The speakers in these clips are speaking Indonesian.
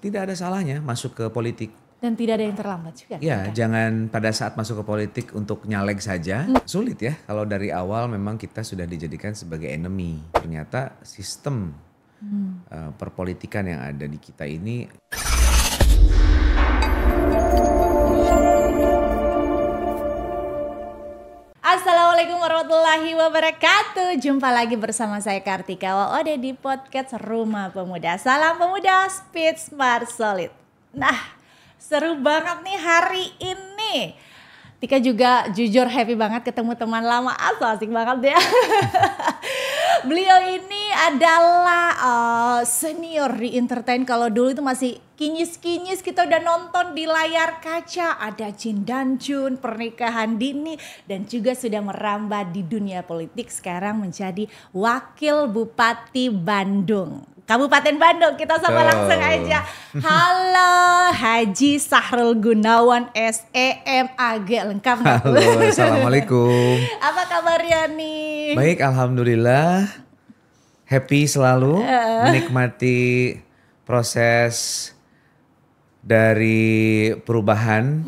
tidak ada salahnya masuk ke politik. Dan tidak ada yang terlambat juga. Ya, kan? jangan pada saat masuk ke politik untuk nyaleg saja. Sulit ya kalau dari awal memang kita sudah dijadikan sebagai enemy. Ternyata sistem perpolitikan yang ada di kita ini. Assalamualaikum warahmatullahi wabarakatuh. Jumpa lagi bersama saya Kartika Waode di podcast Rumah Pemuda. Salam pemuda, speed, smart, solid. Nah, seru banget nih hari ini. Tika juga jujur happy banget ketemu teman lama, asik banget ya. Beliau ini adalah senior di entertain. Kalau dulu itu masih kinyis-kinyis, kita udah nonton di layar kaca. Ada Jin dan Jun, pernikahan dini, dan juga sudah merambah di dunia politik. Sekarang menjadi Wakil Bupati Bandung. Kabupaten Bandung, kita sama langsung aja. Halo Haji Sahrul Gunawan SEM AG, lengkap nggak? Halo, assalamualaikum. Apa kabarnya nih? Baik, alhamdulillah. Happy selalu menikmati proses dari perubahan.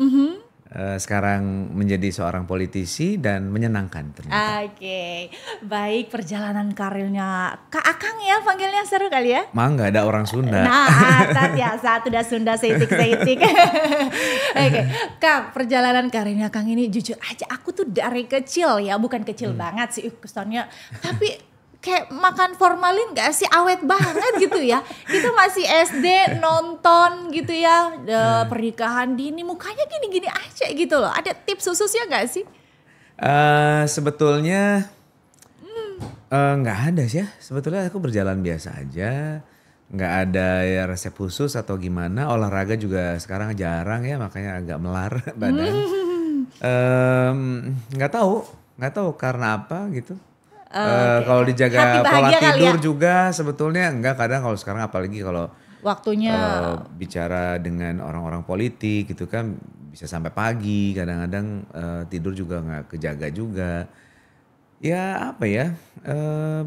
Sekarang menjadi seorang politisi dan menyenangkan ternyata. Oke, baik, perjalanan karirnya Kak Akang ya, panggilnya seru kali ya? Nggak ada orang Sunda. Nah, satu udah Sunda seitik. Oke, Kang, perjalanan karirnya Kang ini jujur aja, aku tuh dari kecil ya, bukan kecil banget sih kesannya, tapi kayak makan formalin gak sih, awet banget gitu ya. Kita masih SD nonton gitu ya, pernikahan dini, mukanya gini-gini aja gitu loh. Ada tips khususnya gak sih? Sebetulnya nggak ada sih ya. Sebetulnya aku berjalan biasa aja. Nggak ada ya resep khusus atau gimana. Olahraga juga sekarang jarang ya, makanya agak melar badan. Nggak tahu karena apa gitu. Kalau dijaga pola tidur ya? Juga sebetulnya enggak, kadang kalau sekarang apalagi kalau waktunya bicara dengan orang-orang politik gitu kan bisa sampai pagi, kadang-kadang tidur juga nggak kejaga juga. Ya apa ya,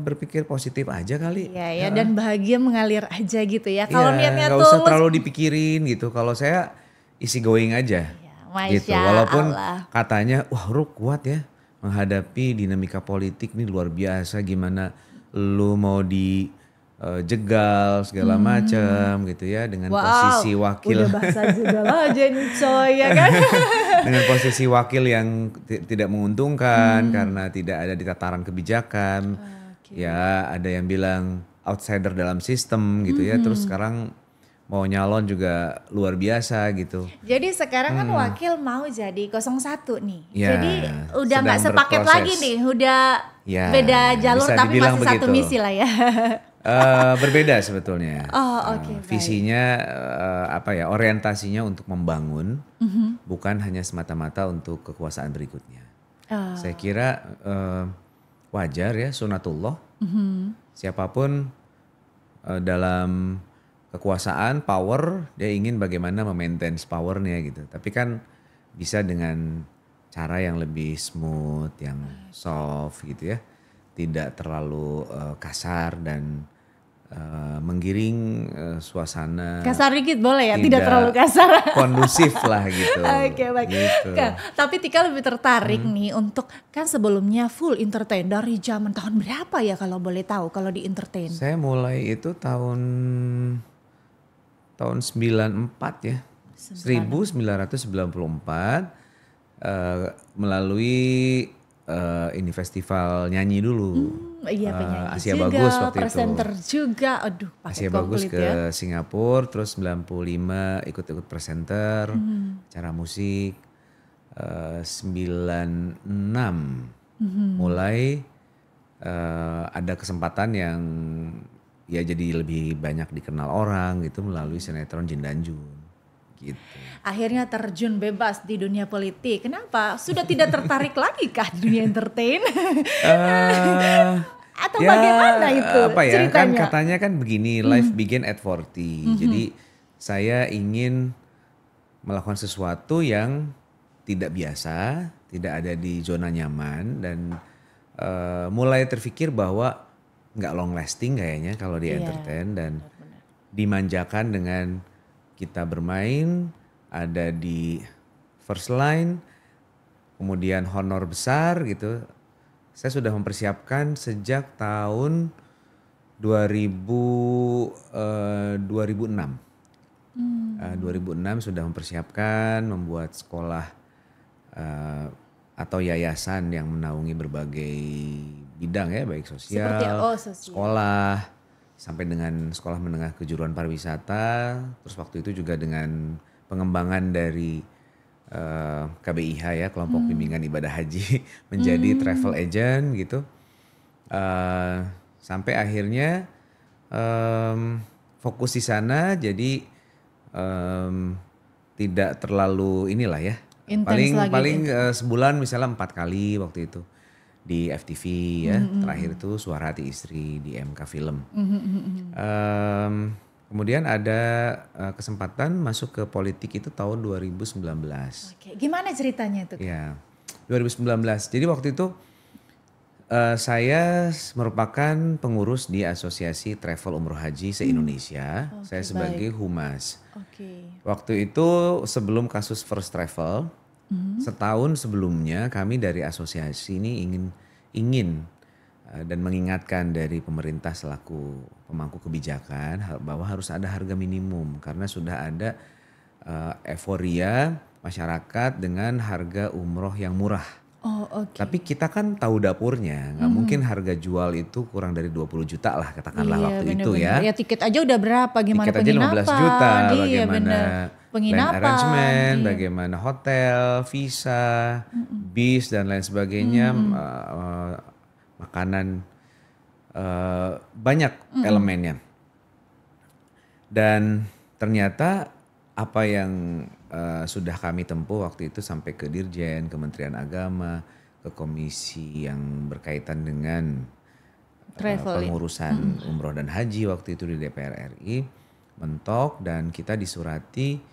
berpikir positif aja kali. Iya ya, dan bahagia mengalir aja gitu ya. Kalau niatnya nggak usah terlalu dipikirin gitu. Kalau saya easy going aja gitu. Walaupun katanya wah Ru kuat ya menghadapi dinamika politik nih luar biasa, gimana lu mau dijegal segala macam gitu ya dengan posisi wakil. Udah bahasa jegal aja nih coy ya kan. Dengan posisi wakil yang tidak menguntungkan karena tidak ada di tataran kebijakan. Ya ada yang bilang outsider dalam sistem gitu ya. Terus sekarang mau nyalon juga luar biasa gitu. Jadi sekarang kan wakil mau jadi 01 nih. Ya, jadi udah gak sepaket lagi nih, udah beda jalur tapi masih satu misi lah ya. Berbeda sebetulnya. Visinya orientasinya untuk membangun, bukan hanya semata-mata untuk kekuasaan berikutnya. Saya kira wajar ya, sunatullah. Siapapun dalam kekuasaan, power, dia ingin bagaimana memaintain powernya gitu. Tapi kan bisa dengan cara yang lebih smooth, yang soft gitu ya. Tidak terlalu kasar dan menggiring suasana. Kasar dikit boleh ya, tidak terlalu kasar. Kondusif lah gitu. Oke, baik. Gitu. Tapi Tika lebih tertarik nih untuk, kan sebelumnya full entertain dari zaman tahun berapa ya kalau boleh tahu kalau di entertain? Saya mulai itu tahun 94 ya. 1994 melalui ini festival nyanyi dulu. Iya, penyanyi Asia juga, Bagus waktu presenter itu. juga. Aduh, Asia Bagus ke Singapura, terus 95 ikut-ikut presenter, acara musik. 96 mulai ada kesempatan yang ya jadi lebih banyak dikenal orang gitu melalui sinetron Jin dan Jun gitu. Akhirnya terjun bebas di dunia politik. Kenapa? Sudah tidak tertarik lagi kah di dunia entertain? Atau ya, bagaimana itu ceritanya? Kan katanya kan begini, life begin at 40. Jadi saya ingin melakukan sesuatu yang tidak biasa, tidak ada di zona nyaman, dan mulai terfikir bahwa nggak long lasting kayaknya kalau di entertain, dan dimanjakan dengan kita bermain, ada di first line, kemudian honor besar gitu. Saya sudah mempersiapkan sejak tahun 2006. 2006 sudah mempersiapkan, membuat sekolah atau yayasan yang menaungi berbagai bidang ya, baik sosial, sekolah, sampai dengan sekolah menengah kejuruan pariwisata. Terus waktu itu juga dengan pengembangan dari KBIH ya, kelompok bimbingan ibadah haji, menjadi travel agent gitu. Sampai akhirnya fokus di sana, jadi tidak terlalu inilah ya. Paling sebulan misalnya 4 kali waktu itu di FTV ya. Terakhir itu Suara Hati Istri di MK Film. Kemudian ada kesempatan masuk ke politik itu tahun 2019. Oke, gimana ceritanya itu? Ya, 2019. Jadi waktu itu saya merupakan pengurus di Asosiasi Travel Umroh Haji se-Indonesia. Saya sebagai humas. Waktu itu sebelum kasus First Travel, setahun sebelumnya kami dari asosiasi ini ingin dan mengingatkan dari pemerintah selaku pemangku kebijakan bahwa harus ada harga minimum karena sudah ada euforia masyarakat dengan harga umroh yang murah. Tapi kita kan tahu dapurnya, nggak mungkin harga jual itu kurang dari 20 juta lah katakanlah waktu itu ya. Ya tiket aja udah berapa, gimana tiket penginapan. Tiket aja 15 juta, iya, bagaimana land arrangement, bagaimana hotel, visa, bis dan lain sebagainya, makanan, banyak elemennya. Dan ternyata apa yang sudah kami tempuh waktu itu sampai ke Dirjen, Kementerian Agama, ke komisi yang berkaitan dengan pengurusan umroh dan haji waktu itu di DPR RI, mentok dan kita disurati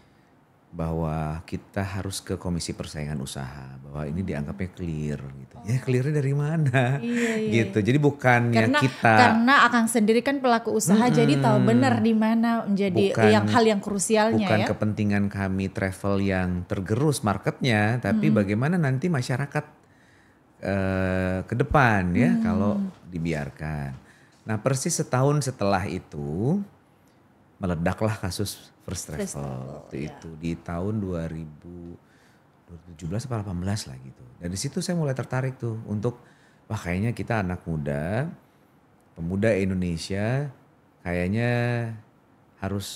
bahwa kita harus ke Komisi Persaingan Usaha, bahwa ini dianggapnya clear gitu. Ya clearnya dari mana? Gitu. Jadi bukannya karena Akang sendiri kan pelaku usaha, jadi tahu benar di mana menjadi hal yang krusialnya bukan ya. Bukan kepentingan kami travel yang tergerus marketnya, tapi bagaimana nanti masyarakat ke depan ya kalau dibiarkan. Nah persis setahun setelah itu meledaklah kasus First Travel waktu itu di tahun 2017 atau 2018 lah gitu. Dari situ saya mulai tertarik tuh untuk wah kayaknya kita anak muda, pemuda Indonesia kayaknya harus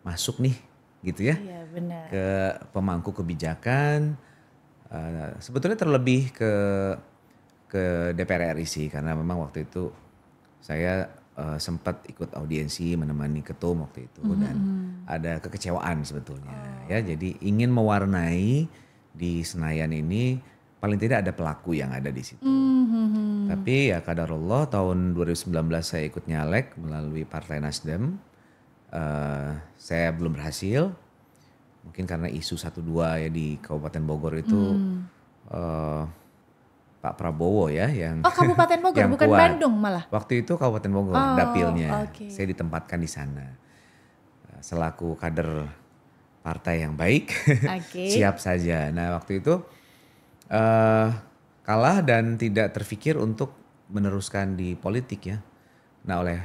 masuk nih gitu ya. Iya, benar. Ke pemangku kebijakan, sebetulnya terlebih ke DPR RI sih karena memang waktu itu saya sempat ikut audiensi menemani ketum waktu itu dan ada kekecewaan sebetulnya ya, jadi ingin mewarnai di Senayan ini paling tidak ada pelaku yang ada di situ. Tapi ya qadarullah tahun 2019 saya ikut nyalek melalui Partai Nasdem, saya belum berhasil mungkin karena isu 1-2 ya di Kabupaten Bogor itu Pak Prabowo ya yang Kabupaten Bogor yang bukan kuat. Bandung malah. Waktu itu Kabupaten Bogor dapilnya. Saya ditempatkan di sana. Selaku kader partai yang baik. Siap saja. Nah, waktu itu kalah dan tidak terfikir untuk meneruskan di politik ya. Nah, oleh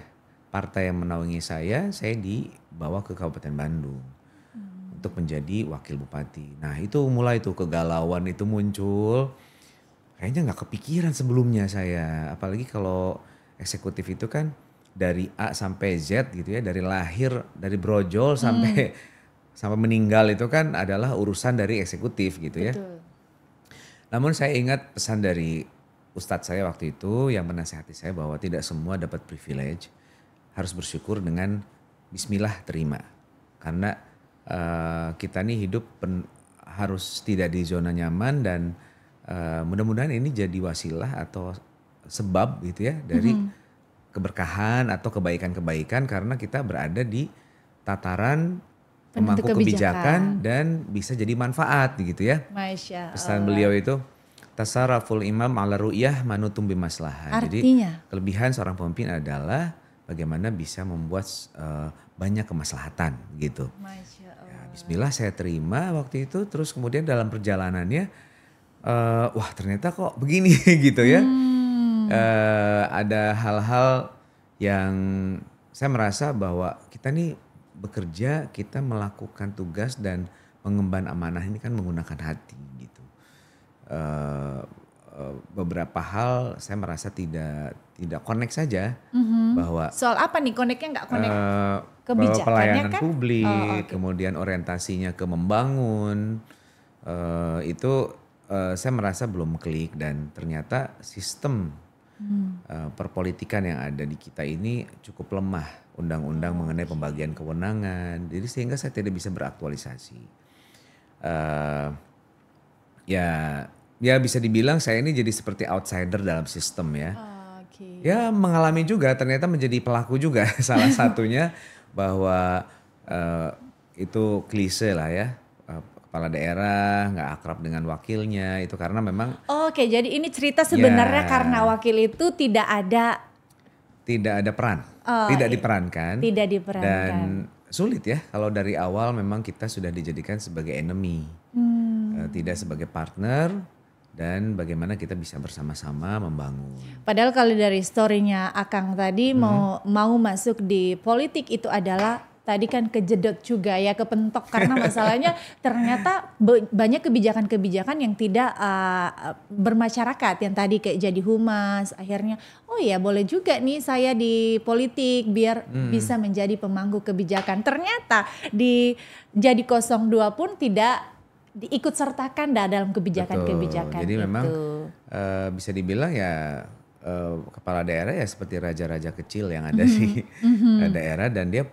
partai yang menaungi saya dibawa ke Kabupaten Bandung untuk menjadi wakil bupati. Nah, itu mulai tuh kegalauan itu muncul. Kayaknya nggak kepikiran sebelumnya saya, apalagi kalau eksekutif itu kan dari A sampai Z gitu ya, dari lahir, dari brojol sampai meninggal itu kan adalah urusan dari eksekutif gitu ya. Namun saya ingat pesan dari Ustadz saya waktu itu yang menasihati saya bahwa tidak semua dapat privilege, harus bersyukur dengan Bismillah terima, karena kita nih hidup harus tidak di zona nyaman dan mudah-mudahan ini jadi wasilah atau sebab gitu ya dari keberkahan atau kebaikan-kebaikan karena kita berada di tataran pemangku kebijakan dan bisa jadi manfaat gitu ya. Masya Allah. Pesan beliau itu tasarraful imam ala ru'yah manutum bimaslahan. Artinya? Jadi kelebihan seorang pemimpin adalah bagaimana bisa membuat banyak kemaslahatan gitu. Masya Bismillah saya terima waktu itu, terus kemudian dalam perjalanannya, wah ternyata kok begini gitu ya. Ada hal-hal yang saya merasa bahwa kita nih bekerja, kita melakukan tugas dan mengemban amanah ini kan menggunakan hati gitu. Beberapa hal saya merasa tidak connect saja bahwa Soal apa nih koneknya nggak konek bahwa kebijakannya pelayanan kan? publik, Oke. kemudian orientasinya ke membangun, itu saya merasa belum klik dan ternyata sistem perpolitikan yang ada di kita ini cukup lemah, undang-undang mengenai pembagian kewenangan, jadi sehingga saya tidak bisa beraktualisasi. Eh, ya, ya bisa dibilang saya ini jadi seperti outsider dalam sistem ya. Oke. Ya mengalami juga, ternyata menjadi pelaku juga salah satunya bahwa itu klise lah ya, kepala daerah nggak akrab dengan wakilnya itu karena memang Oke, jadi ini cerita sebenarnya Ya. karena wakil itu tidak ada tidak ada peran, Oh, tidak iya. diperankan. Tidak diperankan. Dan sulit ya kalau dari awal memang kita sudah dijadikan sebagai enemy, tidak sebagai partner dan bagaimana kita bisa bersama-sama membangun. Padahal kalau dari story-nya Akang tadi mau masuk di politik itu adalah tadi kan kejedot juga ya, kepentok karena masalahnya ternyata banyak kebijakan-kebijakan yang tidak bermasyarakat, yang tadi kayak jadi humas, akhirnya oh ya boleh juga nih saya di politik biar bisa menjadi pemangku kebijakan. Ternyata jadi 02 pun tidak diikut sertakan dalam kebijakan-kebijakan Jadi itu. memang bisa dibilang ya kepala daerah ya seperti raja-raja kecil yang ada di daerah dan dia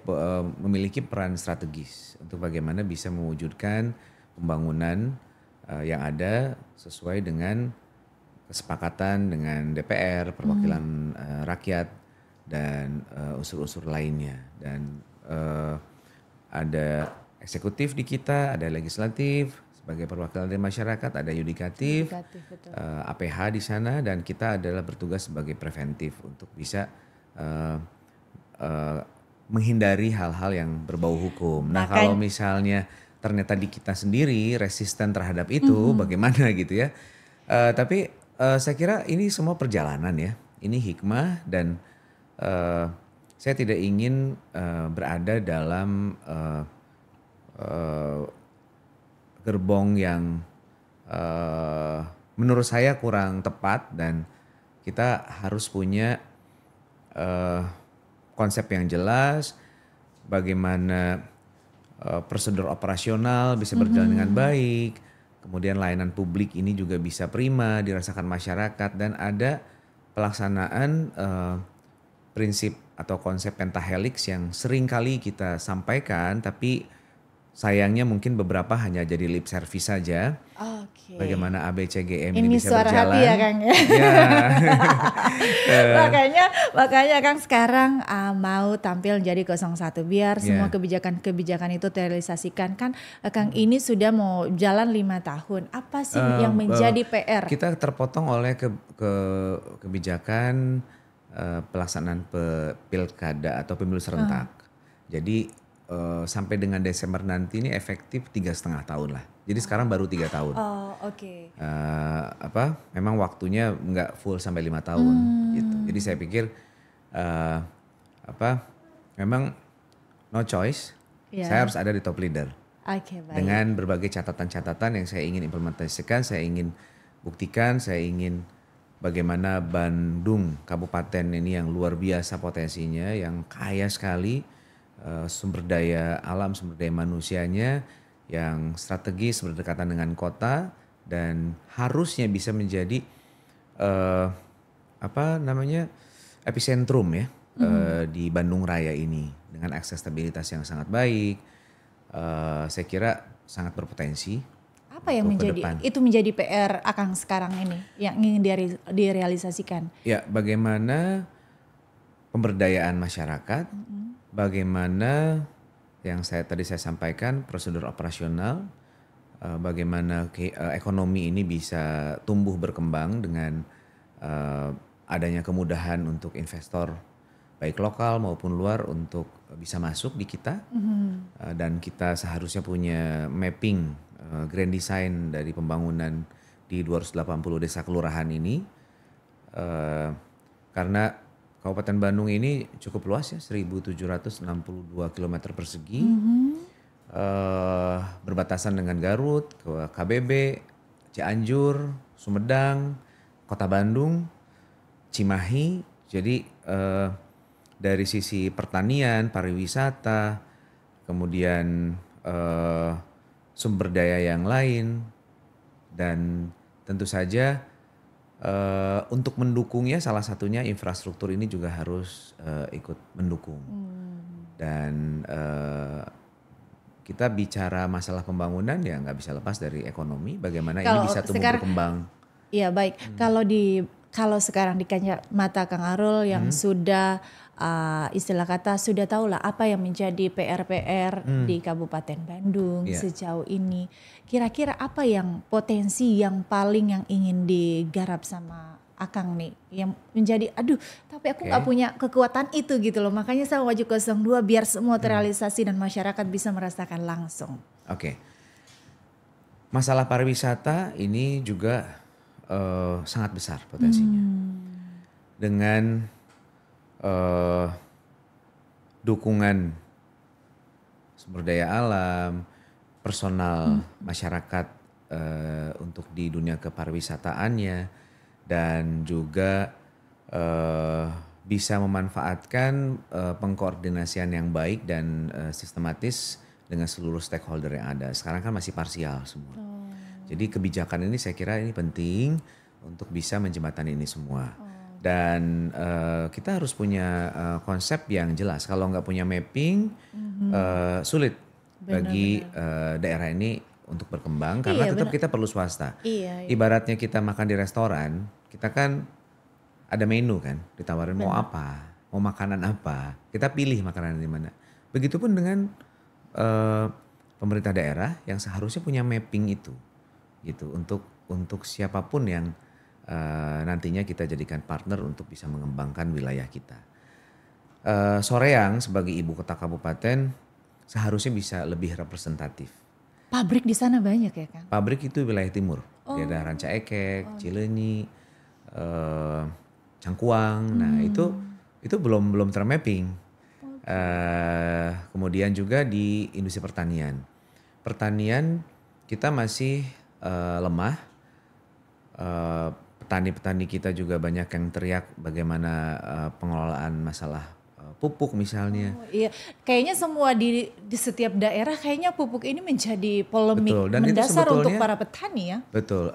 memiliki peran strategis untuk bagaimana bisa mewujudkan pembangunan yang ada sesuai dengan kesepakatan dengan DPR, perwakilan rakyat dan unsur-unsur lainnya dan ada eksekutif di kita, ada legislatif sebagai perwakilan dari masyarakat, ada yudikatif, Betul. APH di sana dan kita adalah bertugas sebagai preventif untuk bisa menghindari hal-hal yang berbau hukum. Nah kalau misalnya ternyata di kita sendiri resisten terhadap itu, bagaimana gitu ya? Tapi saya kira ini semua perjalanan ya, ini hikmah dan saya tidak ingin berada dalam gerbong yang menurut saya kurang tepat dan kita harus punya konsep yang jelas, bagaimana prosedur operasional bisa berjalan dengan baik, kemudian layanan publik ini juga bisa prima dirasakan masyarakat dan ada pelaksanaan prinsip atau konsep pentahelix yang sering kali kita sampaikan tapi sayangnya mungkin beberapa hanya jadi lip service saja. Oke. Bagaimana ABCGM ini bisa suara berjalan. hati ya Kang ya. makanya Kang sekarang mau tampil jadi 01 biar semua kebijakan-kebijakan itu terrealisasikan kan Kang ini sudah mau jalan 5 tahun. Apa sih yang menjadi PR? Kita terpotong oleh kebijakan pelaksanaan pilkada atau pemilu serentak. Jadi sampai dengan Desember nanti ini efektif 3,5 tahun lah. Jadi sekarang baru 3 tahun. Oh oke. Memang waktunya nggak full sampai 5 tahun gitu. Jadi saya pikir memang no choice. Saya harus ada di top leader. Oke, baik. Dengan berbagai catatan-catatan yang saya ingin implementasikan, saya ingin buktikan, saya ingin bagaimana Bandung kabupaten ini yang luar biasa potensinya, yang kaya sekali. Sumber daya alam, sumber daya manusianya yang strategis berdekatan dengan kota dan harusnya bisa menjadi epicentrum ya di Bandung Raya ini dengan aksesibilitas yang sangat baik. Saya kira sangat berpotensi. Apa yang menjadi PR Akang sekarang ini yang ingin direalisasikan? Ya, bagaimana pemberdayaan masyarakat, bagaimana yang tadi saya sampaikan prosedur operasional, bagaimana ekonomi ini bisa tumbuh berkembang dengan adanya kemudahan untuk investor baik lokal maupun luar untuk bisa masuk di kita. Dan kita seharusnya punya mapping grand design dari pembangunan di 280 desa kelurahan ini. Karena Kabupaten Bandung ini cukup luas ya, 1.762 km persegi. Berbatasan dengan Garut, KBB, Cianjur, Sumedang, Kota Bandung, Cimahi. Jadi dari sisi pertanian, pariwisata, kemudian sumber daya yang lain, dan tentu saja untuk mendukungnya salah satunya infrastruktur ini juga harus ikut mendukung. Dan kita bicara masalah pembangunan ya nggak bisa lepas dari ekonomi. Bagaimana ini bisa tumbuh berkembang. Iya baik. Kalau sekarang di kacamata Kang Arul yang sudah istilah kata sudah tahu lah apa yang menjadi PR-PR di Kabupaten Bandung sejauh ini. Kira-kira apa yang potensi yang paling yang ingin digarap sama Akang nih yang menjadi tapi aku nggak punya kekuatan itu gitu loh, makanya saya maju ke 02 biar semua terrealisasi dan masyarakat bisa merasakan langsung. Oke. Masalah pariwisata ini juga sangat besar potensinya. Dengan dukungan sumber daya alam, personal masyarakat untuk di dunia kepariwisataannya, dan juga bisa memanfaatkan pengkoordinasian yang baik dan sistematis dengan seluruh stakeholder yang ada. Sekarang kan masih parsial semua. Jadi kebijakan ini saya kira ini penting untuk bisa menjembatani ini semua. Dan kita harus punya konsep yang jelas. Kalau nggak punya mapping, sulit bagi daerah ini untuk berkembang karena tetap kita perlu swasta. Ibaratnya kita makan di restoran, kita kan ada menu kan, ditawarin mau apa, mau makanan apa, kita pilih makanan di mana. Begitupun dengan pemerintah daerah yang seharusnya punya mapping itu, gitu untuk siapapun yang nantinya kita jadikan partner untuk bisa mengembangkan wilayah kita. Soreang sebagai ibu kota kabupaten seharusnya bisa lebih representatif. Pabrik di sana banyak ya kan? Pabrik itu wilayah timur, di ada Ranca Ekek, Cileunyi, Cangkuang. Nah itu belum termapping. Kemudian juga di industri pertanian. Pertanian kita masih lemah. Petani-petani kita juga banyak yang teriak bagaimana pengelolaan masalah pupuk misalnya. Iya, kayaknya semua di setiap daerah kayaknya pupuk ini menjadi polemik mendasar untuk para petani ya. Betul.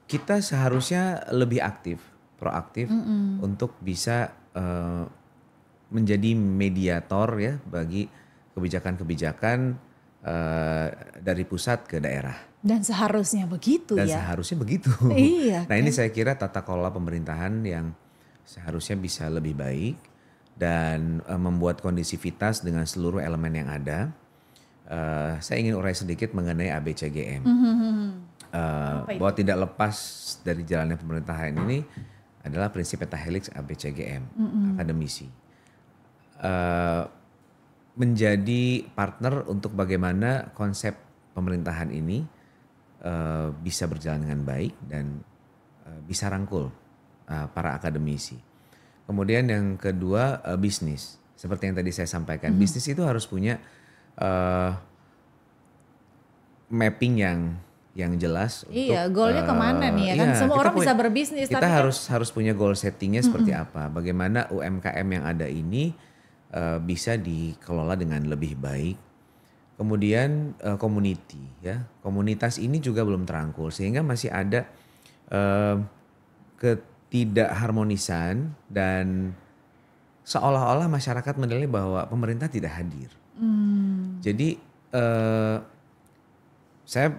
Kita seharusnya lebih aktif, proaktif untuk bisa menjadi mediator ya bagi kebijakan-kebijakan dari pusat ke daerah. Dan seharusnya begitu ya. Dan seharusnya begitu. Iya. Nah ini saya kira tata kelola pemerintahan yang seharusnya bisa lebih baik dan membuat kondisivitas dengan seluruh elemen yang ada. Saya ingin urai sedikit mengenai ABCGM. Bahwa tidak lepas dari jalannya pemerintahan ini adalah prinsip pentahelix ABCGM, akademisi. Menjadi partner untuk bagaimana konsep pemerintahan ini bisa berjalan dengan baik dan bisa rangkul para akademisi. Kemudian yang kedua bisnis. Seperti yang tadi saya sampaikan, bisnis itu harus punya mapping yang jelas. Iya, goalnya kemana nih ya kan? Semua orang bisa berbisnis. Kita harus punya goal settingnya seperti apa. Bagaimana UMKM yang ada ini bisa dikelola dengan lebih baik. Kemudian community ya, komunitas ini juga belum terangkul sehingga masih ada ketidakharmonisan dan seolah-olah masyarakat menilai bahwa pemerintah tidak hadir. Jadi saya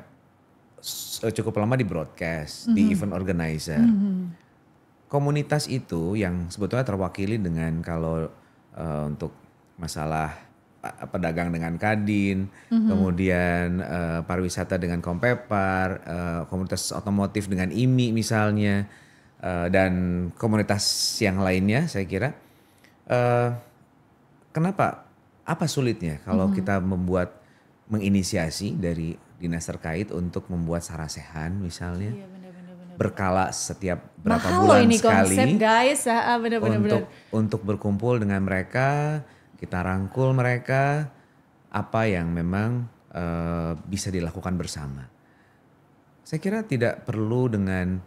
cukup lama di broadcast, di event organizer. Komunitas itu yang sebetulnya terwakili dengan kalau untuk masalah pedagang dengan Kadin, kemudian pariwisata dengan Kompepar, komunitas otomotif dengan IMI misalnya, dan komunitas yang lainnya saya kira kenapa? Apa sulitnya kalau kita menginisiasi dari dinas terkait untuk membuat sarasehan misalnya, Iya benar-benar. berkala setiap berapa Mahal loh bulan ini sekali konsep guys, benar-benar. untuk berkumpul dengan mereka, kita rangkul mereka apa yang memang bisa dilakukan bersama. Saya kira tidak perlu dengan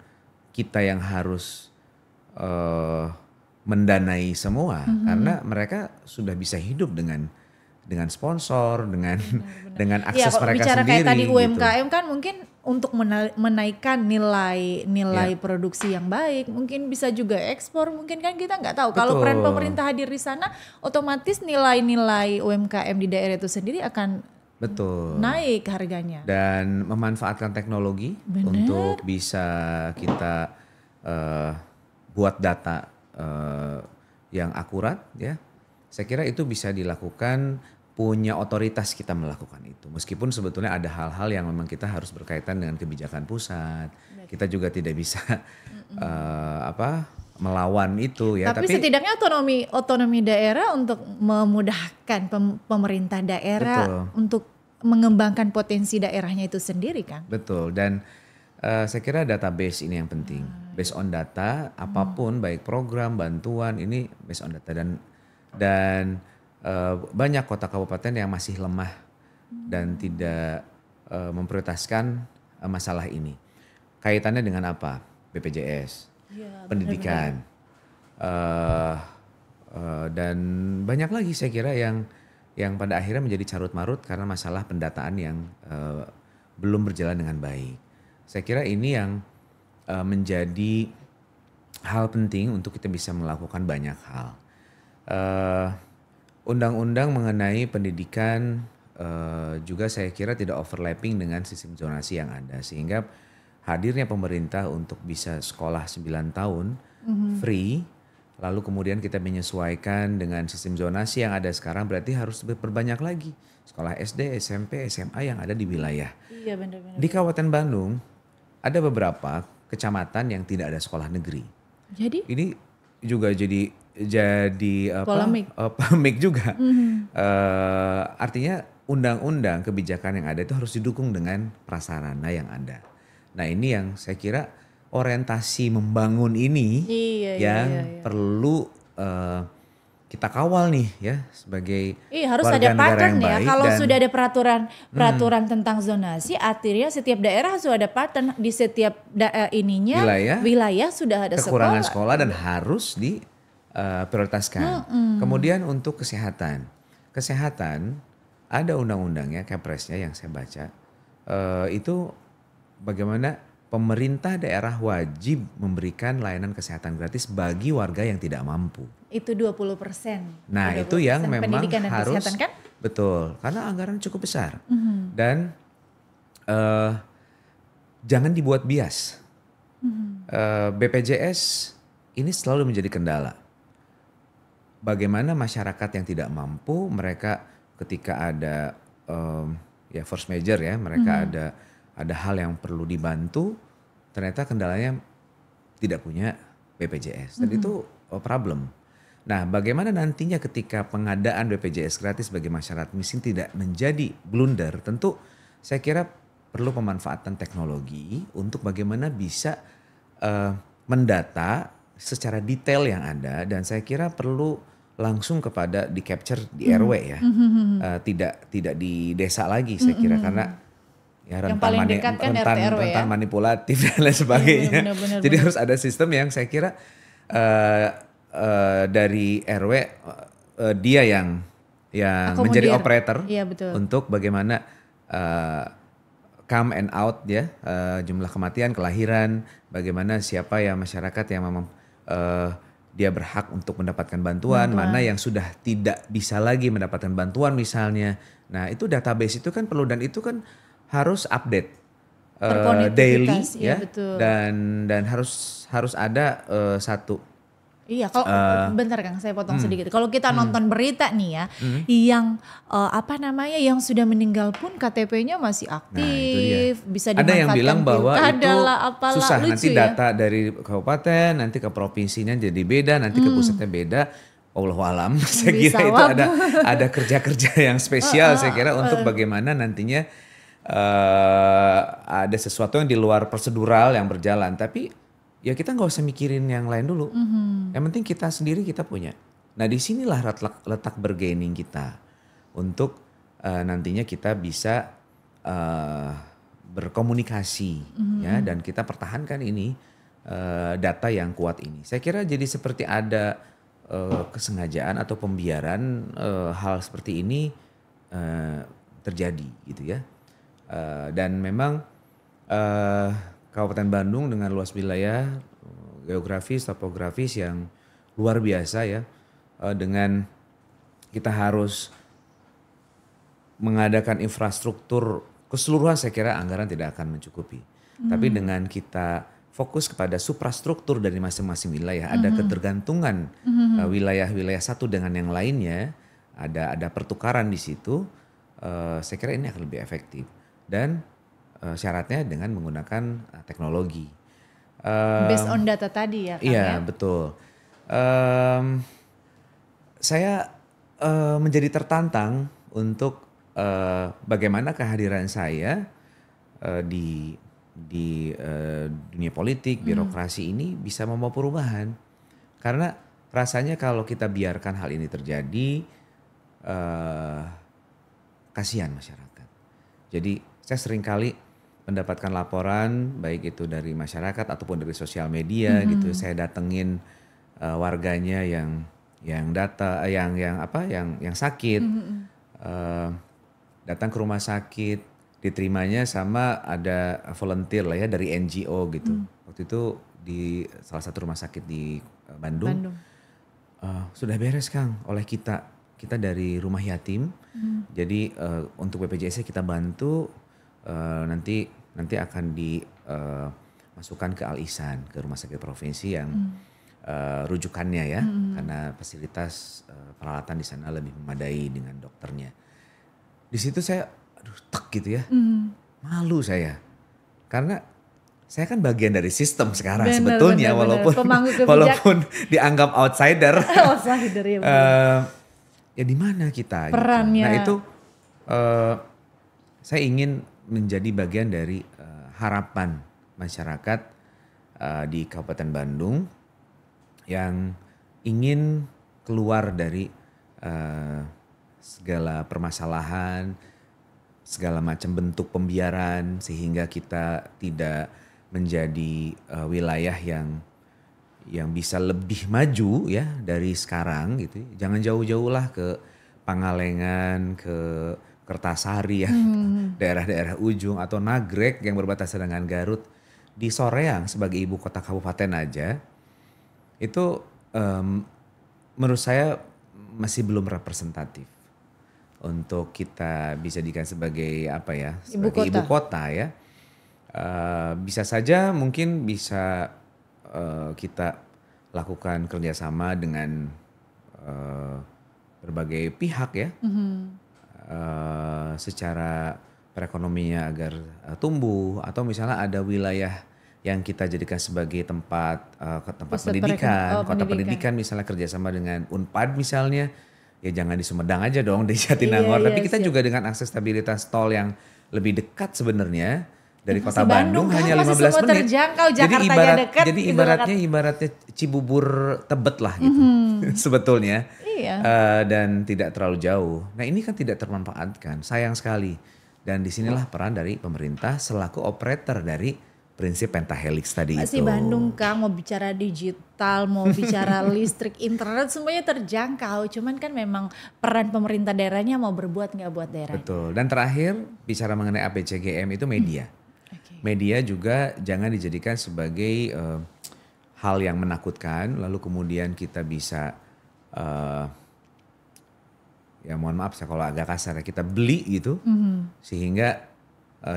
kita yang harus mendanai semua, karena mereka sudah bisa hidup dengan sponsor, dengan Iya, akses kalau mereka bicara sendiri. kayak tadi gitu. UMKM kan mungkin untuk menaikkan nilai produksi yang baik, mungkin bisa juga ekspor, mungkin kan kita nggak tahu. Kalau peran Betul. pemerintah hadir di sana, otomatis nilai-nilai UMKM di daerah itu sendiri akan Betul. naik harganya. Dan memanfaatkan teknologi untuk bisa kita buat data yang akurat, ya. Saya kira itu bisa dilakukan, punya otoritas kita melakukan itu. Meskipun sebetulnya ada hal-hal yang memang kita harus berkaitan dengan kebijakan pusat. Kita juga tidak bisa melawan itu, ya. Tapi setidaknya otonomi daerah untuk memudahkan pemerintah daerah Betul. untuk mengembangkan potensi daerahnya itu sendiri kan. Betul, dan saya kira database ini yang penting. Based on data, apapun baik program, bantuan, ini based on data. Dan banyak kota kabupaten yang masih lemah dan tidak memprioritaskan masalah ini. Kaitannya dengan apa? BPJS, pendidikan, dan banyak lagi saya kira yang pada akhirnya menjadi carut marut karena masalah pendataan yang belum berjalan dengan baik. Saya kira ini yang menjadi hal penting untuk kita bisa melakukan banyak hal. Undang-undang mengenai pendidikan juga saya kira tidak overlapping dengan sistem zonasi yang ada, sehingga hadirnya pemerintah untuk bisa sekolah 9 tahun free, lalu kemudian kita menyesuaikan dengan sistem zonasi yang ada sekarang, berarti harus berbanyak lagi sekolah SD, SMP, SMA yang ada di wilayah. Iya benar-benar. Di Kabupaten Bandung ada beberapa kecamatan yang tidak ada sekolah negeri. Jadi Ini juga jadi polemik juga. Artinya undang-undang kebijakan yang ada itu harus didukung dengan prasarana yang ada. Nah ini yang saya kira orientasi membangun ini yang perlu kita kawal nih ya sebagai harus ada warga negara pattern yang ya. baik. Kalau Dan sudah ada peraturan tentang zonasi, artinya setiap daerah harus ada pattern di setiap wilayah sudah ada kekurangan sekolah dan harus diprioritaskan. Kemudian untuk kesehatan ada undang-undangnya, Kepresnya yang saya baca itu bagaimana pemerintah daerah wajib memberikan layanan kesehatan gratis bagi warga yang tidak mampu. Itu 20%. Nah 20% itu yang memang pendidikan dan harus kesehatan kan? Betul, karena anggaran cukup besar dan jangan dibuat bias. BPJS ini selalu menjadi kendala. Bagaimana masyarakat yang tidak mampu, mereka ketika ada force major ya, mereka ada hal yang perlu dibantu, ternyata kendalanya tidak punya BPJS dan itu problem. Nah, bagaimana nantinya ketika pengadaan BPJS gratis bagi masyarakat miskin tidak menjadi blunder? Tentu saya kira perlu pemanfaatan teknologi untuk bagaimana bisa mendata secara detail yang ada, dan saya kira perlu langsung kepada di capture di RW ya, tidak di desa lagi saya kira karena ya rentan manipulatif dan lain sebagainya. Benar, jadi harus ada sistem yang saya kira dari RW dia yang menjadi operator untuk bagaimana come and out ya, jumlah kematian, kelahiran, bagaimana siapa ya masyarakat yang memang dia berhak untuk mendapatkan bantuan, mana yang sudah tidak bisa lagi mendapatkan bantuan misalnya. Nah itu database itu kan perlu, dan itu kan harus update daily ya, dan harus ada satu. Iya, kalau bentar Kang, saya potong sedikit. Kalau kita nonton berita nih ya, yang yang sudah meninggal pun KTP-nya masih aktif, bisa dimanfaatkan. Ada yang bilang bahwa itu susah, nanti ya? data dari kabupaten nanti ke provinsinya jadi beda, nanti ke pusatnya beda. Allahu alam. Saya kira itu ada kerja-kerja yang spesial saya kira untuk bagaimana nantinya ada sesuatu yang di luar prosedural yang berjalan. Tapi ya kita nggak usah mikirin yang lain dulu. Yang penting kita sendiri kita punya. Nah disinilah letak bergaining kita untuk nantinya kita bisa berkomunikasi ya, dan kita pertahankan ini data yang kuat ini. Saya kira jadi seperti ada kesengajaan atau pembiaran hal seperti ini terjadi gitu ya. Dan memang Kabupaten Bandung dengan luas wilayah geografis, topografis yang luar biasa ya, dengan kita harus mengadakan infrastruktur keseluruhan, saya kira anggaran tidak akan mencukupi. Tapi dengan kita fokus kepada suprastruktur dari masing-masing wilayah, ada ketergantungan wilayah-wilayah satu dengan yang lainnya, ada pertukaran di situ, saya kira ini akan lebih efektif. Dan syaratnya dengan menggunakan teknologi. Based on data tadi ya Kang Iya ya? betul. Saya menjadi tertantang untuk bagaimana kehadiran saya di dunia politik, birokrasi ini bisa membawa perubahan. Karena rasanya kalau kita biarkan hal ini terjadi, kasihan masyarakat. Jadi saya seringkali mendapatkan laporan baik itu dari masyarakat ataupun dari sosial media gitu. Saya datengin warganya yang sakit, datang ke rumah sakit, diterimanya sama ada volunteer lah ya dari NGO gitu. Waktu itu di salah satu rumah sakit di Bandung. Sudah beres Kang oleh kita dari rumah yatim. Jadi untuk BPJS kita bantu, nanti akan dimasukkan ke Al Ihsan, ke rumah sakit provinsi yang rujukannya ya, karena fasilitas peralatan di sana lebih memadai dengan dokternya. Di situ saya gitu ya, malu saya, karena saya kan bagian dari sistem sekarang sebetulnya, walaupun dianggap outsider. Outsider ya. Ya di mana kita? Perannya. Gitu. Nah itu saya ingin menjadi bagian dari harapan masyarakat di Kabupaten Bandung yang ingin keluar dari segala permasalahan, segala macam bentuk pembiaran, sehingga kita tidak menjadi wilayah yang bisa lebih maju ya dari sekarang gitu. Jangan jauh-jauh lah ke Pangalengan, ke Kertasari ya, daerah-daerah ujung, atau Nagrek yang berbatasan dengan Garut. Di Soreang sebagai ibu kota kabupaten aja, itu menurut saya masih belum representatif untuk kita bisa dijadikan sebagai apa ya, sebagai ibu kota ya. Bisa saja mungkin bisa kita lakukan kerjasama dengan berbagai pihak ya, secara perekonomiannya agar tumbuh, atau misalnya ada wilayah yang kita jadikan sebagai tempat pendidikan, kota pendidikan misalnya kerjasama dengan Unpad misalnya, ya jangan di Sumedang aja dong, di Jatinangor, tapi kita juga dengan aksesibilitas tol yang lebih dekat sebenarnya. Dari kota Bandung hanya 15 menit. Terjangkau, Jakartanya dekat. Jadi ibaratnya Cibubur Tebet lah gitu sebetulnya. Iya. Dan tidak terlalu jauh. Nah ini kan tidak termanfaatkan, sayang sekali. Dan disinilah peran dari pemerintah selaku operator dari prinsip pentahelix tadi Masih itu. Bandung Kang, mau bicara digital, mau bicara listrik, internet, semuanya terjangkau. Cuman kan memang peran pemerintah daerahnya mau berbuat nggak buat daerah. Betul. Dan terakhir bicara mengenai ABCGM itu media. Media juga jangan dijadikan sebagai hal yang menakutkan, lalu kemudian kita bisa ya mohon maaf saya kalau agak kasar ya, kita beli gitu, sehingga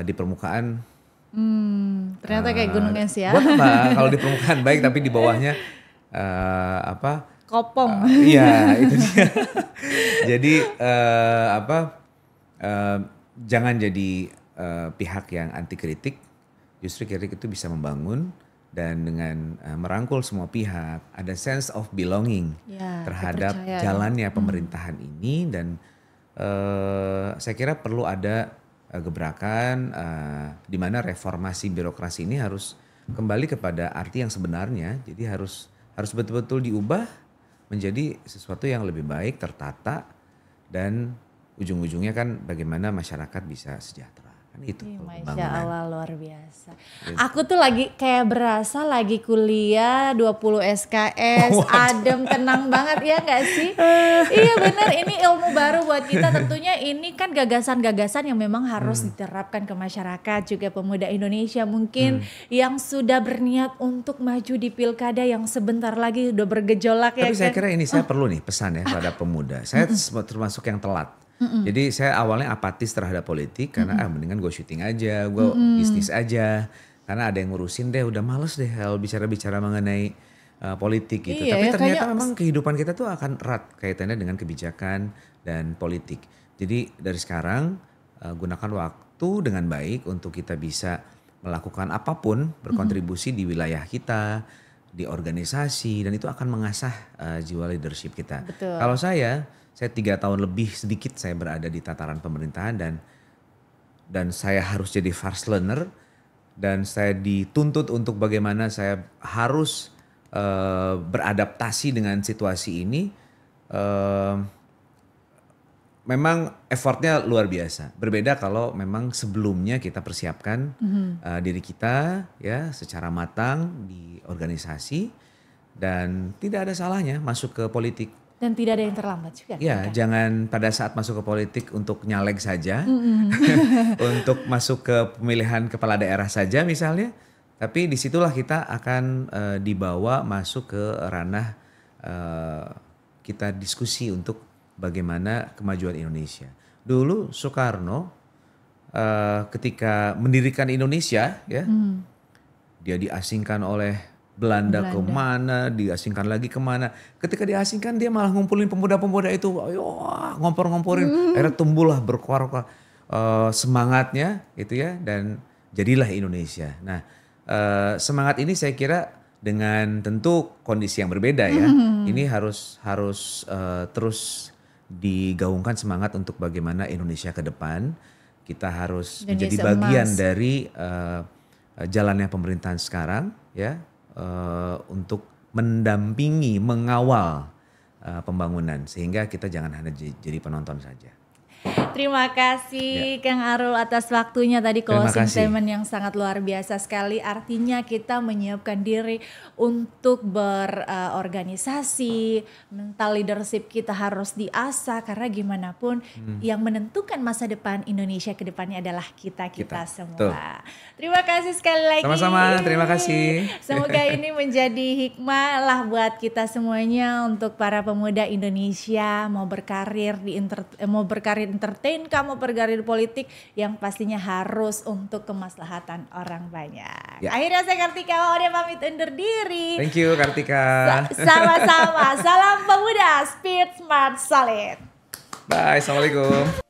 di permukaan ternyata kayak gunung es ya. Buat apa kalau di permukaan baik tapi di bawahnya kopong. Iya itu dia. Jadi jangan jadi pihak yang anti kritik. Justru kritik itu bisa membangun, dan dengan merangkul semua pihak, ada sense of belonging terhadap jalannya pemerintahan ini, dan saya kira perlu ada gebrakan di mana reformasi birokrasi ini harus kembali kepada arti yang sebenarnya. Jadi harus betul-betul diubah menjadi sesuatu yang lebih baik, tertata, dan ujung-ujungnya kan bagaimana masyarakat bisa sejahtera. Kan itu Masya Allah, luar biasa. Aku tuh lagi kayak berasa lagi kuliah 20 SKS, adem, tenang banget ya gak sih? Iya benar, ini ilmu baru buat kita. Tentunya ini kan gagasan-gagasan yang memang harus diterapkan ke masyarakat, juga pemuda Indonesia mungkin yang sudah berniat untuk maju di pilkada yang sebentar lagi udah bergejolak. Tapi saya kira ini saya perlu nih pesan ya pada pemuda. Saya termasuk yang telat. Jadi saya awalnya apatis terhadap politik karena mendingan gue syuting aja, gue bisnis aja. Karena ada yang ngurusin deh, udah males deh kalau bicara-bicara mengenai politik gitu. Iya, tapi ya, ternyata memang kehidupan kita tuh akan erat kaitannya dengan kebijakan dan politik. Jadi dari sekarang gunakan waktu dengan baik untuk kita bisa melakukan apapun, berkontribusi di wilayah kita, di organisasi, dan itu akan mengasah jiwa leadership kita. Betul. Kalau saya 3 tahun lebih sedikit saya berada di tataran pemerintahan, dan saya harus jadi fast learner, dan saya dituntut untuk bagaimana saya harus beradaptasi dengan situasi ini. Memang effortnya luar biasa. Berbeda kalau memang sebelumnya kita persiapkan diri kita ya secara matang di organisasi, dan tidak ada salahnya masuk ke politik. Dan tidak ada yang terlambat juga. Ya, jangan pada saat masuk ke politik untuk nyalek saja, untuk masuk ke pemilihan kepala daerah saja misalnya. Tapi disitulah kita akan dibawa masuk ke ranah kita diskusi untuk bagaimana kemajuan Indonesia. Dulu Soekarno ketika mendirikan Indonesia, ya, dia diasingkan oleh Belanda kemana, diasingkan lagi kemana. Ketika diasingkan dia malah ngumpulin pemuda-pemuda itu, ngompor-ngomporin. Akhirnya tumbuhlah berkoar-koar semangatnya gitu ya, dan jadilah Indonesia. Nah semangat ini saya kira dengan tentu kondisi yang berbeda ya. Ini harus terus digaungkan semangat untuk bagaimana Indonesia ke depan. Kita harus menjadi bagian dari jalannya pemerintahan sekarang ya. Untuk mendampingi, mengawal pembangunan, sehingga kita jangan hanya jadi penonton saja. Terima kasih Kang Arul atas waktunya tadi, closing statement yang sangat luar biasa sekali. Artinya kita menyiapkan diri untuk berorganisasi, mental leadership kita harus diasah, karena gimana pun yang menentukan masa depan Indonesia ke depannya adalah kita semua. Tuh. Terima kasih sekali lagi. Sama-sama, terima kasih. Semoga ini menjadi hikmah lah buat kita semuanya, untuk para pemuda Indonesia mau berkarir entertain, kamu berkarir politik, yang pastinya harus untuk kemaslahatan orang banyak. Ya. Akhirnya saya Kartika Waode pamit undur diri. Thank you Kartika. Sama-sama. Salam pemuda, Speed Smart Solid. Bye, assalamualaikum.